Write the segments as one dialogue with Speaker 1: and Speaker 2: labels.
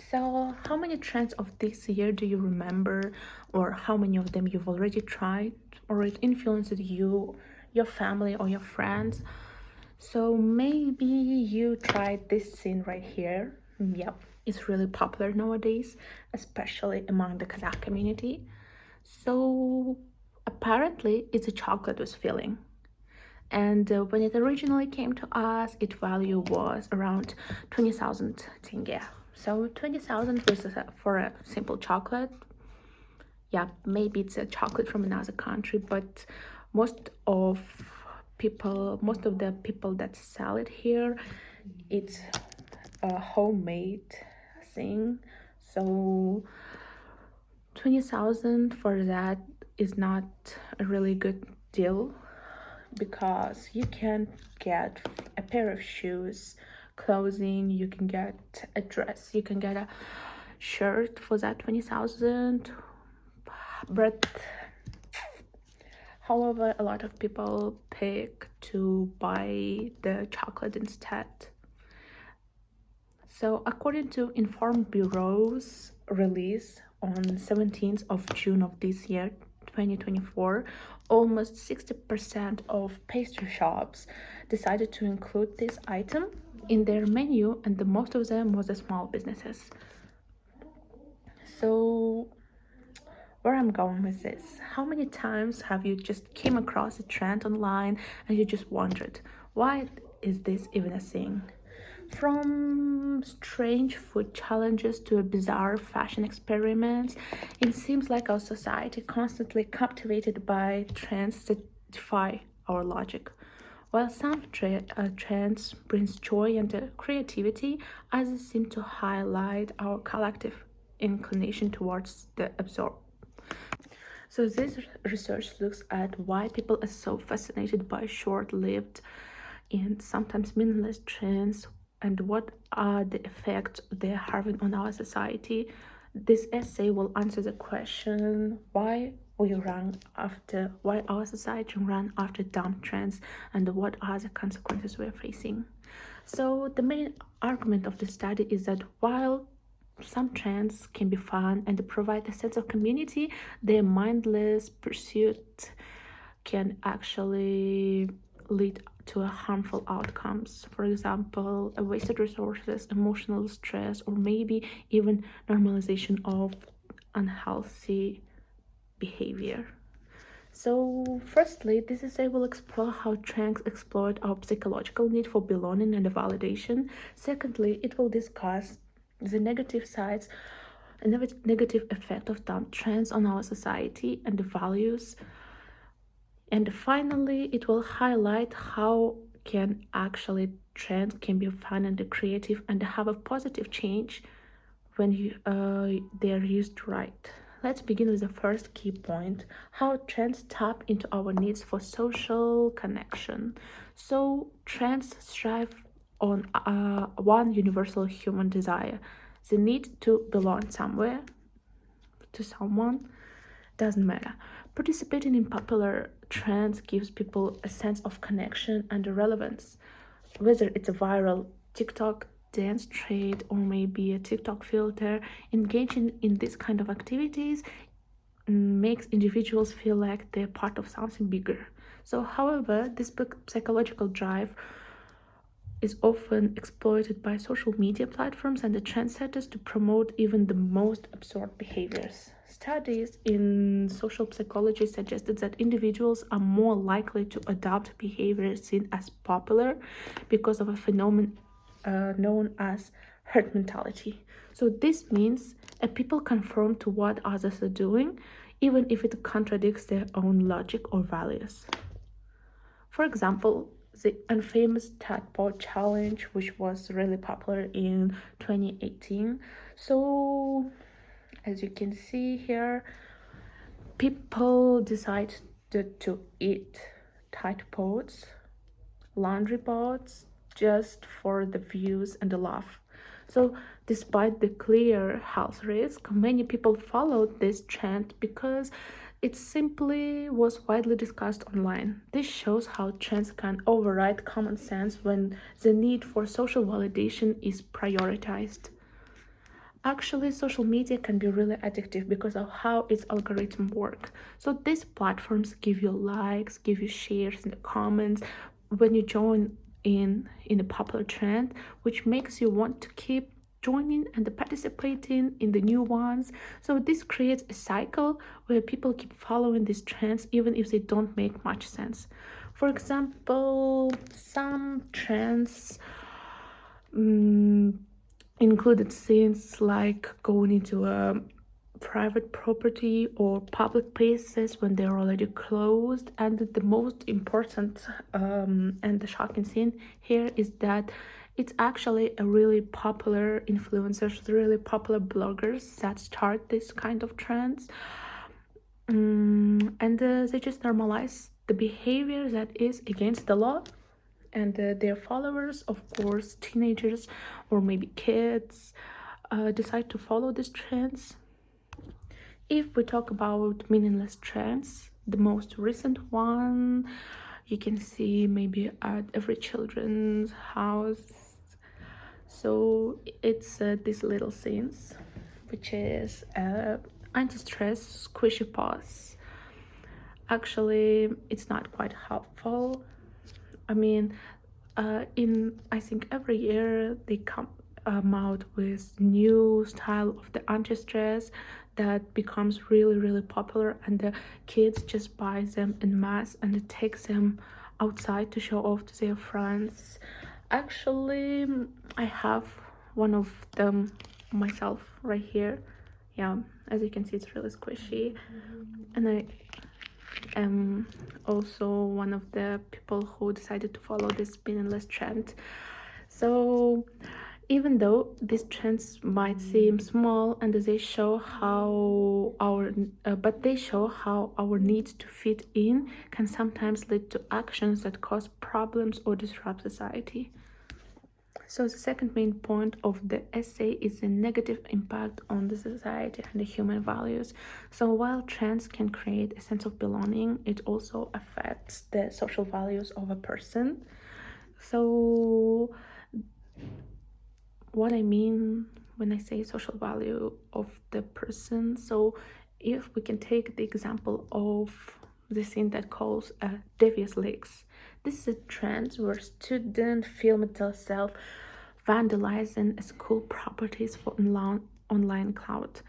Speaker 1: So, how many trends of this year do you remember, or how many of them you've already tried, or it influenced you, your family, or your friends? So, maybe you tried this scene right here. Yep, it's really popular nowadays, especially among the Kazakh community. So, apparently, it's a chocolate with filling. And when it originally came to us, its value was around 20,000 tenge. So 20,000 was for a simple chocolate. Yeah, maybe it's a chocolate from another country, but most of most of the people that sell it here, it's a homemade thing. So 20,000 for that is not a really good deal because you can get a pair of shoes, clothing, you can get a dress, you can get a shirt for that 20,000. But however, a lot of people pick to buy the chocolate instead. So according to Inform Bureau's release on 17th of June of this year, 2024, almost 60% of pastry shops decided to include this item in their menu, and the most of them was the small businesses. So where I'm going with this, how many times have you just came across a trend online and you just wondered, why is this even a thing? From strange food challenges to bizarre fashion experiments, it seems like our society constantly captivated by trends that defy our logic. While some trends brings joy and creativity, others seem to highlight our collective inclination towards the absurd. So this research looks at why people are so fascinated by short-lived and sometimes meaningless trends and what are the effects they're having on our society. This essay will answer the question why our society run after dumb trends and what are the consequences we're facing. So the main argument of the study is that while some trends can be fun and provide a sense of community, their mindless pursuit can actually lead to harmful outcomes. For example, wasted resources, emotional stress, or maybe even normalization of unhealthy behavior. So, firstly, this essay will explore how trends exploit our psychological need for belonging and validation. Secondly, it will discuss the negative sides and the negative effect of dumb trends on our society and the values. And finally, it will highlight how can actually trends can be fun and creative and have a positive change when they are used right. Let's begin with the first key point, how trends tap into our needs for social connection. So trends strive on one universal human desire, the need to belong somewhere, to someone, doesn't matter. Participating in popular trends gives people a sense of connection and relevance. Whether it's a viral TikTok dance trend or maybe a TikTok filter, engaging in this kind of activities makes individuals feel like they're part of something bigger. So, however, this psychological drive is often exploited by social media platforms and the trendsetters to promote even the most absurd behaviors. Studies in social psychology suggested that individuals are more likely to adopt behaviors seen as popular because of a phenomenon known as herd mentality. So this means people conform to what others are doing, even if it contradicts their own logic or values. For example, the infamous tadpole challenge, which was really popular in 2018. So, as you can see here, people decided to eat tadpoles, laundry pods, just for the views and the laugh. So, despite the clear health risk, many people followed this trend because it simply was widely discussed online. This shows how trends can override common sense when the need for social validation is prioritized. Actually, social media can be really addictive because of how its algorithm work. So these platforms give you likes, give you shares in the comments when you join in a popular trend, which makes you want to keep joining and participating in the new ones. So this creates a cycle where people keep following these trends even if they don't make much sense. For example, some trends included scenes like going into a private property or public places when they're already closed. And the most important and the shocking scene here is that it's actually a really popular influencers, really popular bloggers that start this kind of trends. And they just normalize the behavior that is against the law, and their followers, of course teenagers or maybe kids, decide to follow these trends. If we talk about meaningless trends, the most recent one you can see maybe at every children's house. So it's these little scenes, which is anti-stress squishy paws. Actually, it's not quite helpful. I mean, in I think every year they come out with new style of the anti-stress that becomes really popular, and the kids just buy them in mass and it takes them outside to show off to their friends. Actually, I have one of them myself right here. Yeah, as you can see, it's really squishy, and I am also one of the people who decided to follow this meaningless trend. So even though these trends might seem small and they show how they show how our need to fit in can sometimes lead to actions that cause problems or disrupt society. So the second main point of the essay is the negative impact on the society and the human values. So while trends can create a sense of belonging, it also affects the social values of a person. So what I mean when I say social value of the person, so if we can take the example of the scene that calls devious leaks. This is a trend where students film themselves vandalizing school properties for online cloud.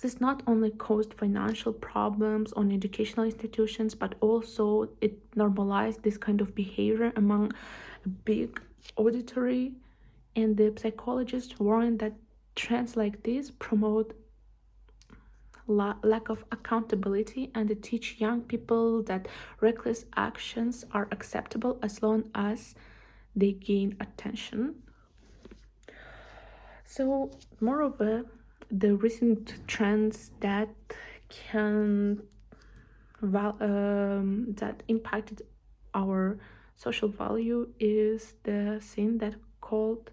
Speaker 1: This not only caused financial problems on educational institutions, but also it normalized this kind of behavior among a big auditory. And the psychologists warn that trends like this promote lack of accountability and they teach young people that reckless actions are acceptable as long as they gain attention. So, moreover, the recent trends that can that impacted our social value is the thing that called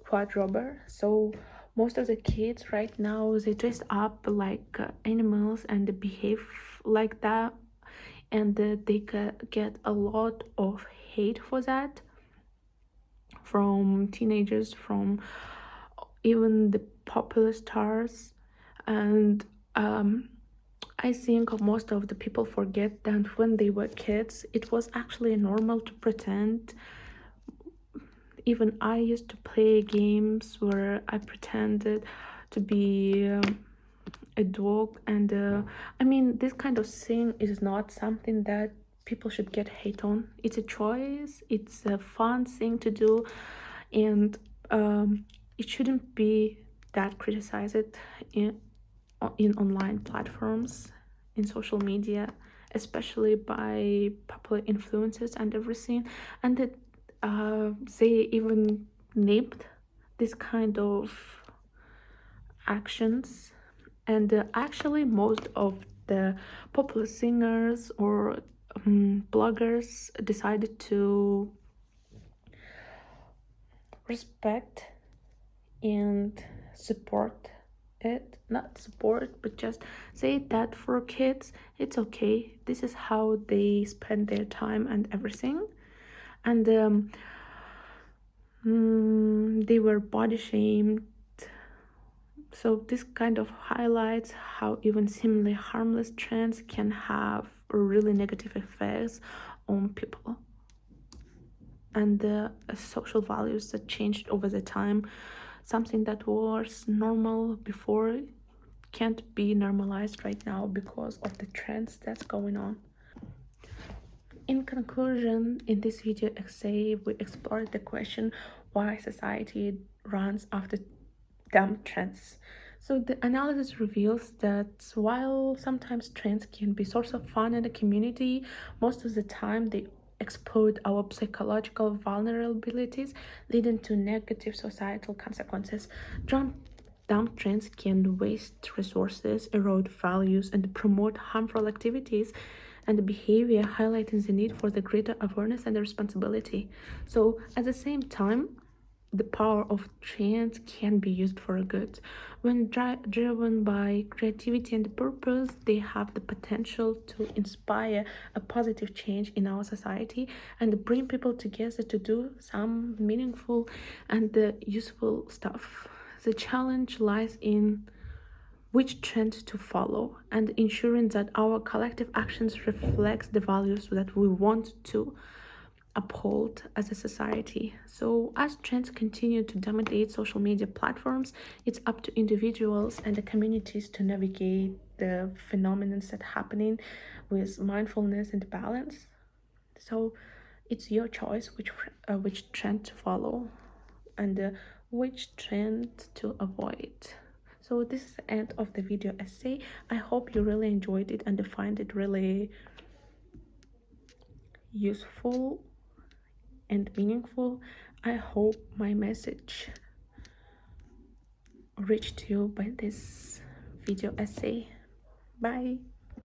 Speaker 1: quad robber. So most of the kids right now they dress up like animals and they behave like that, and they get a lot of hate for that from teenagers, from even the popular stars. And I think most of the people forget that when they were kids it was actually normal to pretend. Even I used to play games where I pretended to be a dog, and I mean, this kind of thing is not something that people should get hate on. It's a choice, it's a fun thing to do, and it shouldn't be that criticized in online platforms, in social media, especially by popular influencers and everything. And that they even named this kind of actions. And actually most of the popular singers or bloggers decided to respect and support it, not support but just say that for kids it's okay, this is how they spend their time and everything. And they were body shamed So this kind of highlights how even seemingly harmless trends can have really negative effects on people and the social values that changed over the time. Something that was normal before can't be normalized right now because of the trends that's going on. In conclusion, in this video essay, we explored the question why society runs after dumb trends. So the analysis reveals that while sometimes trends can be source of fun in the community, most of the time they exploit our psychological vulnerabilities, leading to negative societal consequences. Dumb trends can waste resources, erode values, and promote harmful activities and behavior, highlighting the need for the greater awareness and responsibility. So, at the same time, the power of trends can be used for good. When driven by creativity and purpose, they have the potential to inspire a positive change in our society and bring people together to do some meaningful and useful stuff. The challenge lies in which trend to follow and ensuring that our collective actions reflects the values that we want to uphold as a society. So as trends continue to dominate social media platforms, it's up to individuals and the communities to navigate the phenomena that happening with mindfulness and balance. So it's your choice which trend to follow and which trend to avoid. So this is the end of the video essay. I hope you really enjoyed it and find it really useful and meaningful. I hope my message reached you by this video essay. Bye.